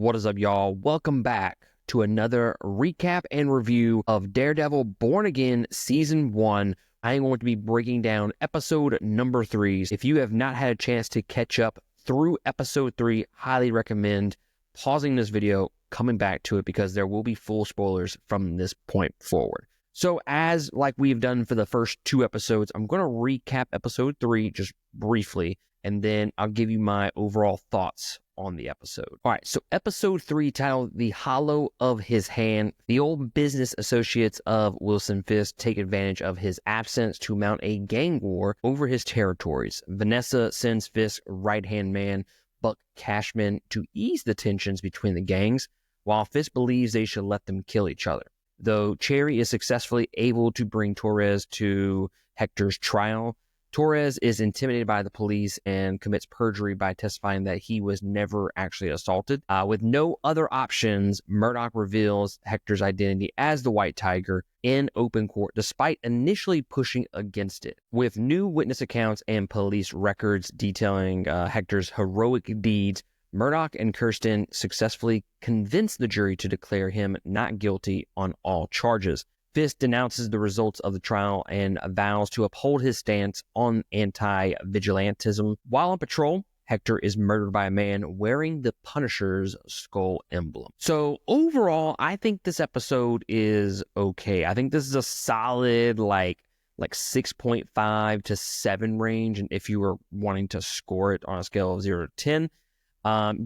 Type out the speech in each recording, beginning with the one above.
What is up, y'all? Welcome back to another recap and review of Daredevil Born Again Season 1. I am going to be breaking down episode number 3. If you have not had a chance to catch up through episode 3, highly recommend pausing this video, coming back to it, because there will be full spoilers from this point forward. So as like we've done for the first 2 episodes, I'm going to recap episode 3 just briefly, and then I'll give you my overall thoughts on the episode. All right, so episode 3, titled The Hollow of His Hand. The old business associates of Wilson Fisk take advantage of his absence to mount a gang war over his territories. Vanessa sends Fisk's right-hand man, Buck Cashman, to ease the tensions between the gangs, while Fisk believes they should let them kill each other. Though Cherry is successfully able to bring Torres to Hector's trial, Torres is intimidated by the police and commits perjury by testifying that he was never actually assaulted. With no other options, Murdock reveals Hector's identity as the White Tiger in open court, despite initially pushing against it. With new witness accounts and police records detailing Hector's heroic deeds, Murdock and Kirsten successfully convince the jury to declare him not guilty on all charges. Fisk denounces the results of the trial and vows to uphold his stance on anti-vigilantism. While on patrol, Hector is murdered by a man wearing the Punisher's skull emblem. So overall, I think this episode is okay. I think this is a solid like 6.5 to 7 range, and if you were wanting to score it on a scale of 0 to 10,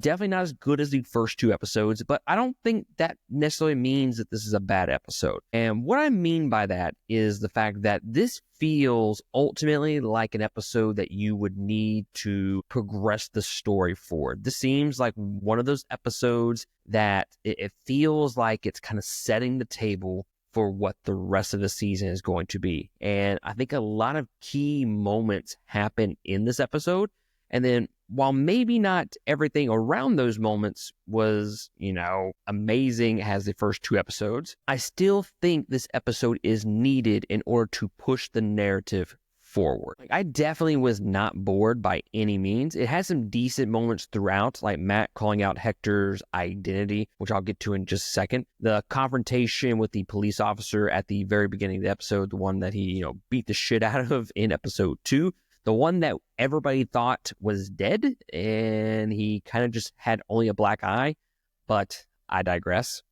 definitely not as good as the first 2 episodes, but I don't think that necessarily means that this is a bad episode. And what I mean by that is the fact that this feels ultimately like an episode that you would need to progress the story forward. This seems like one of those episodes that it feels like it's kind of setting the table for what the rest of the season is going to be. And I think a lot of key moments happen in this episode. And then while maybe not everything around those moments was, amazing as the first 2 episodes, I still think this episode is needed in order to push the narrative forward. I definitely was not bored by any means. It has some decent moments throughout, like Matt calling out Hector's identity, which I'll get to in just a second. The confrontation with the police officer at the very beginning of the episode, the one that he, beat the shit out of in episode 2. The one that everybody thought was dead, and he kind of just had only a black eye, but I digress.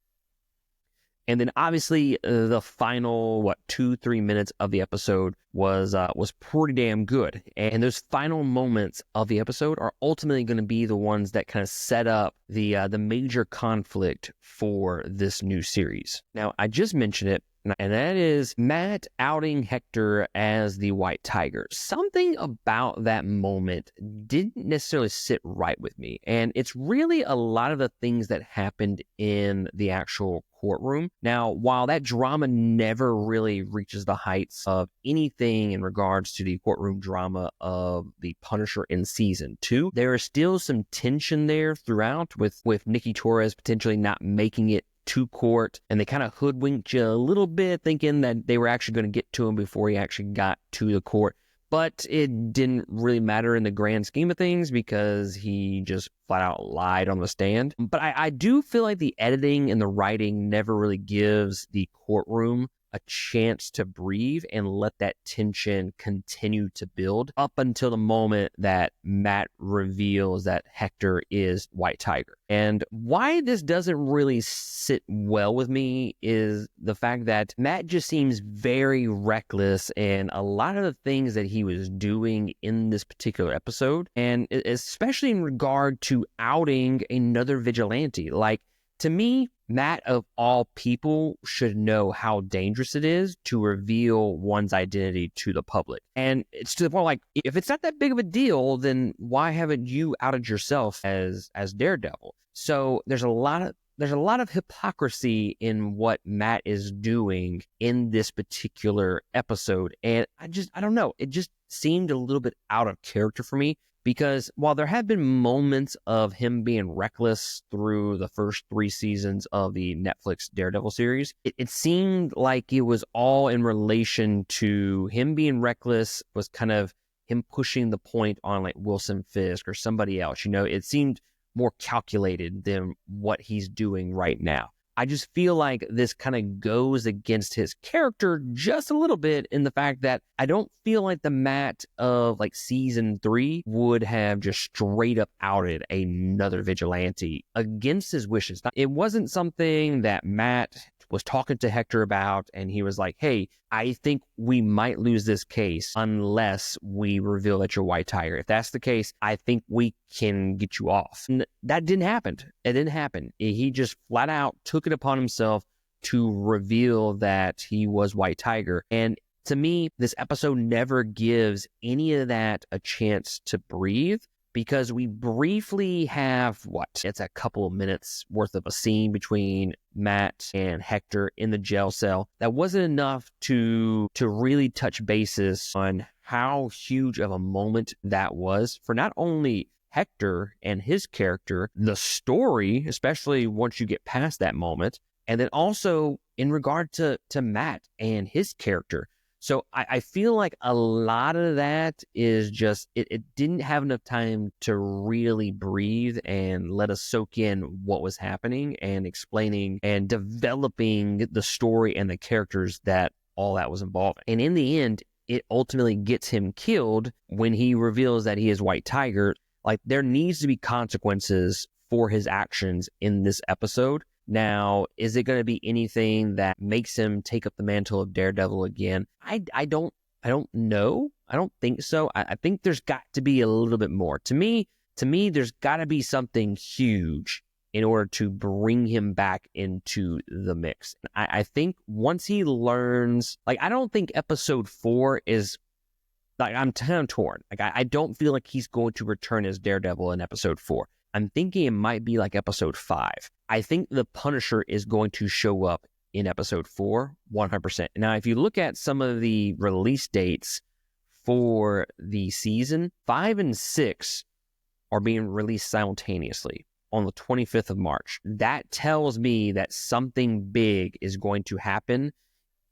And then obviously the final, 2-3 minutes of the episode was pretty damn good. And those final moments of the episode are ultimately going to be the ones that kind of set up the major conflict for this new series. Now, I just mentioned it, and that is Matt outing Hector as the White Tiger. Something about that moment didn't necessarily sit right with me. And it's really a lot of the things that happened in the actual courtroom. Now, while that drama never really reaches the heights of anything in regards to the courtroom drama of the Punisher in season 2, there is still some tension there throughout with Nikki Torres potentially not making it to court, and they kind of hoodwinked you a little bit, thinking that they were actually going to get to him before he actually got to the court. But it didn't really matter in the grand scheme of things because he just flat out lied on the stand. But I do feel like the editing and the writing never really gives the courtroom a chance to breathe and let that tension continue to build up until the moment that Matt reveals that Hector is White Tiger. And why this doesn't really sit well with me is the fact that Matt just seems very reckless in a lot of the things that he was doing in this particular episode, and especially in regard to outing another vigilante. Like, to me, Matt, of all people, should know how dangerous it is to reveal one's identity to the public. And it's to the point, like, if it's not that big of a deal, then why haven't you outed yourself as Daredevil? So there's a lot of hypocrisy in what Matt is doing in this particular episode. And I don't know. It just seemed a little bit out of character for me. Because while there have been moments of him being reckless through the first 3 seasons of the Netflix Daredevil series, it seemed like it was all in relation to him being reckless was kind of him pushing the point on like Wilson Fisk or somebody else. It seemed more calculated than what he's doing right now. I just feel like this kind of goes against his character just a little bit in the fact that I don't feel like the Matt of like season 3 would have just straight up outed another vigilante against his wishes. It wasn't something that Matt was talking to Hector about, and he was like, hey, I think we might lose this case unless we reveal that you're White Tiger. If that's the case, I think we can get you off. And that didn't happen. It didn't happen. He just flat out took it upon himself to reveal that he was White Tiger. And to me, this episode never gives any of that a chance to breathe, because we briefly have, it's a couple of minutes worth of a scene between Matt and Hector in the jail cell. That wasn't enough to really touch bases on how huge of a moment that was for not only Hector and his character, the story, especially once you get past that moment, and then also in regard to Matt and his character. So I feel like a lot of that is just, it didn't have enough time to really breathe and let us soak in what was happening and explaining and developing the story and the characters that all that was involved. And in the end, it ultimately gets him killed when he reveals that he is White Tiger. Like, there needs to be consequences for his actions in this episode. Now, is it going to be anything that makes him take up the mantle of Daredevil again? I don't know. I don't think so. I think there's got to be a little bit more. To me, there's got to be something huge in order to bring him back into the mix. I think once he learns, like, I don't think episode 4 is, like, I'm kind of torn. Like, I don't feel like he's going to return as Daredevil in episode 4. I'm thinking it might be like episode 5. I think the Punisher is going to show up in episode 4, 100%. Now, if you look at some of the release dates for the season, 5 and 6 are being released simultaneously on the 25th of March. That tells me that something big is going to happen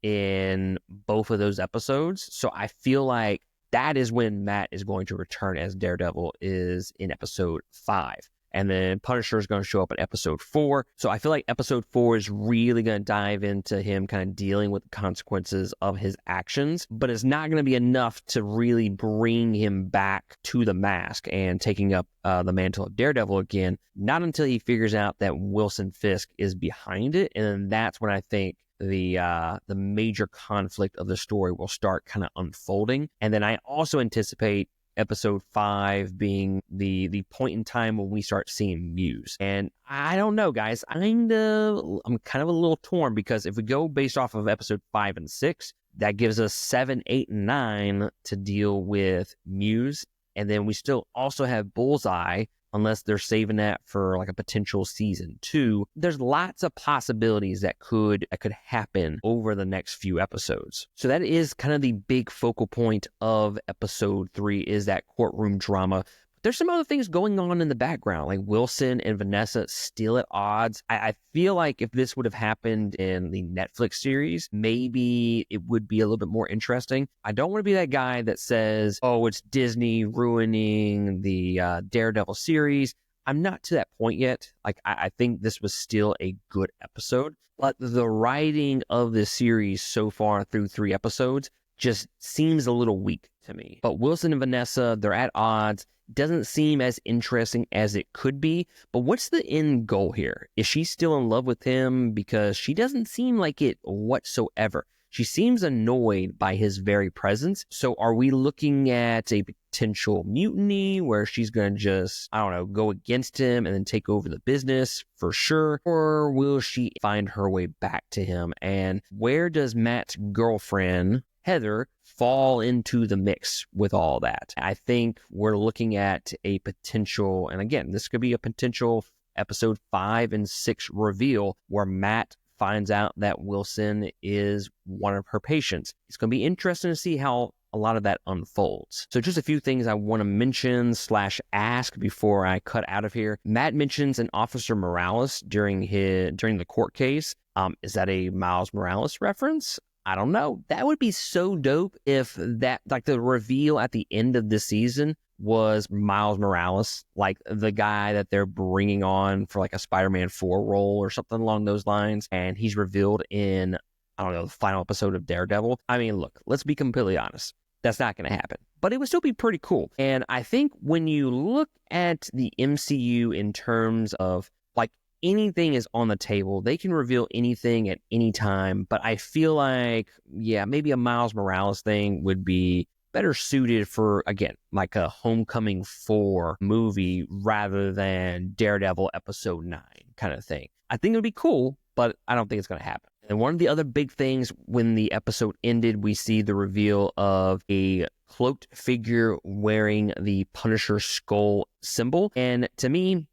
in both of those episodes. So I feel like that is when Matt is going to return as Daredevil, is in episode 5. And then Punisher is going to show up in episode 4. So I feel like episode 4 is really going to dive into him kind of dealing with the consequences of his actions. But it's not going to be enough to really bring him back to the mask and taking up the mantle of Daredevil again. Not until he figures out that Wilson Fisk is behind it. And that's when I think the major conflict of the story will start kind of unfolding. And then I also anticipate episode 5 being the point in time when we start seeing Muse. And I don't know, guys. I'm kind of a little torn, because if we go based off of episode 5 and 6, that gives us 7, 8, and 9 to deal with Muse. And then we still also have Bullseye, unless they're saving that for like a potential season 2. There's lots of possibilities that could happen over the next few episodes. So that is kind of the big focal point of episode 3, is that courtroom drama. There's some other things going on in the background, like Wilson and Vanessa still at odds. I feel like if this would have happened in the Netflix series, maybe it would be a little bit more interesting. I don't want to be that guy that says, oh, it's Disney ruining the Daredevil series. I'm not to that point yet. Like, I think this was still a good episode, but the writing of this series so far through 3 episodes just seems a little weak to me. But Wilson and Vanessa, they're at odds. Doesn't seem as interesting as it could be. But what's the end goal here? Is she still in love with him? Because she doesn't seem like it whatsoever. She seems annoyed by his very presence. So are we looking at a potential mutiny where she's going to just, I don't know, go against him and then take over the business for sure? Or will she find her way back to him? And where does Matt's girlfriend, Heather, fall into the mix with all that? I think we're looking at a potential, and again, this could be a potential episode 5 and 6 reveal where Matt finds out that Wilson is one of her patients. It's going to be interesting to see how a lot of that unfolds. So just a few things I want to mention / ask before I cut out of here. Matt mentions an Officer Morales during the court case. Is that a Miles Morales reference? I don't know. That would be so dope if that, like, the reveal at the end of this season was Miles Morales, like the guy that they're bringing on for like a Spider-Man 4 role or something along those lines. And he's revealed in, I don't know, the final episode of Daredevil. I mean, look, let's be completely honest. That's not going to happen, but it would still be pretty cool. And I think when you look at the MCU in terms of like anything is on the table, they can reveal anything at any time. But I feel like, yeah, maybe a Miles Morales thing would be better suited for, again, like a Homecoming 4 movie rather than Daredevil episode 9 kind of thing. I think it would be cool, but I don't think it's going to happen. And one of the other big things when the episode ended, we see the reveal of a cloaked figure wearing the Punisher skull symbol. And to me,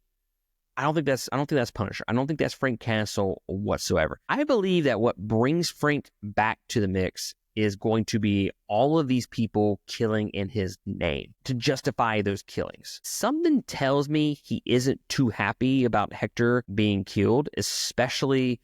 I don't think that's Punisher. I don't think that's Frank Castle whatsoever. I believe that what brings Frank back to the mix is going to be all of these people killing in his name to justify those killings. Something tells me he isn't too happy about Hector being killed, especially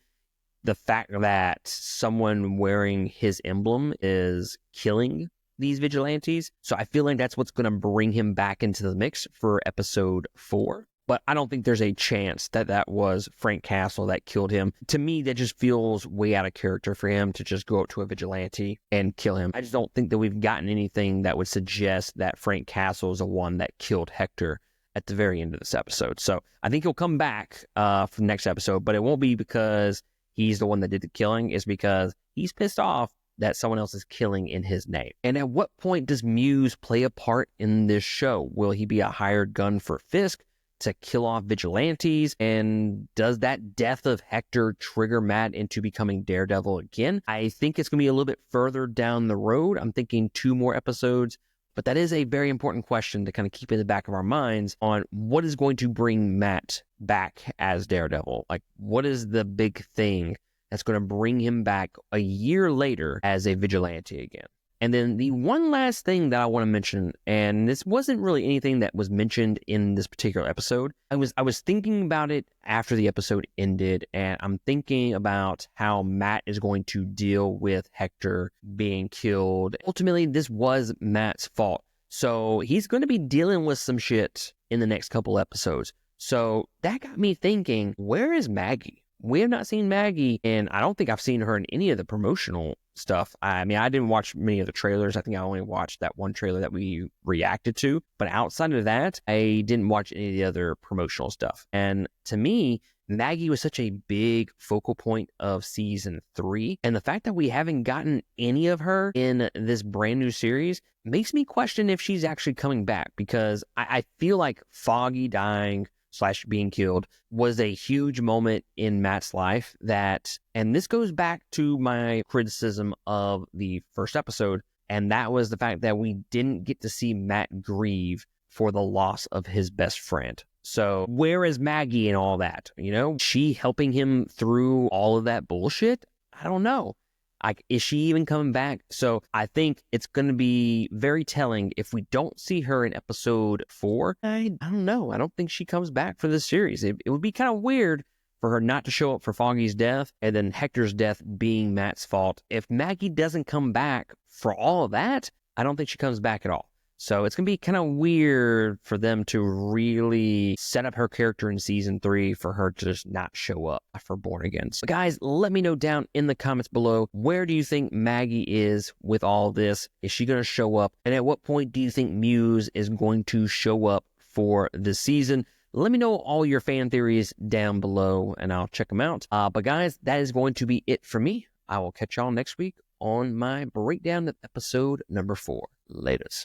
the fact that someone wearing his emblem is killing these vigilantes. So I feel like that's what's going to bring him back into the mix for episode 4. But I don't think there's a chance that that was Frank Castle that killed him. To me, that just feels way out of character for him to just go up to a vigilante and kill him. I just don't think that we've gotten anything that would suggest that Frank Castle is the one that killed Hector at the very end of this episode. So I think he'll come back for the next episode, but it won't be because he's the one that did the killing. It's because he's pissed off that someone else is killing in his name. And at what point does Muse play a part in this show? Will he be a hired gun for Fisk to kill off vigilantes? And does that death of Hector trigger Matt into becoming Daredevil again? I think it's going to be a little bit further down the road. I'm thinking 2 more episodes, but that is a very important question to kind of keep in the back of our minds on what is going to bring Matt back as Daredevil. Like, what is the big thing that's going to bring him back a year later as a vigilante again? And then the one last thing that I want to mention, and this wasn't really anything that was mentioned in this particular episode. I was thinking about it after the episode ended, and I'm thinking about how Matt is going to deal with Hector being killed. Ultimately, this was Matt's fault. So he's going to be dealing with some shit in the next couple episodes. So that got me thinking, where is Maggie? We have not seen Maggie, and I don't think I've seen her in any of the promotional stuff. I mean, I didn't watch many of the trailers. I think I only watched that one trailer that we reacted to. But outside of that, I didn't watch any of the other promotional stuff. And to me, Maggie was such a big focal point of season 3. And the fact that we haven't gotten any of her in this brand new series makes me question if she's actually coming back, because I feel like Foggy dying / being killed was a huge moment in Matt's life that, and this goes back to my criticism of the first episode, and that was the fact that we didn't get to see Matt grieve for the loss of his best friend. So where is Maggie and all that? You know, she helping him through all of that bullshit? I don't know. Like, is she even coming back? So I think it's going to be very telling if we don't see her in episode 4. I don't know. I don't think she comes back for this series. It would be kind of weird for her not to show up for Foggy's death and then Hector's death being Matt's fault. If Maggie doesn't come back for all of that, I don't think she comes back at all. So it's going to be kind of weird for them to really set up her character in season 3 for her to just not show up for Born Again. So guys, let me know down in the comments below, where do you think Maggie is with all this? Is she going to show up? And at what point do you think Muse is going to show up for the season? Let me know all your fan theories down below and I'll check them out. But guys, that is going to be it for me. I will catch y'all next week on my breakdown of episode number 4. Laters.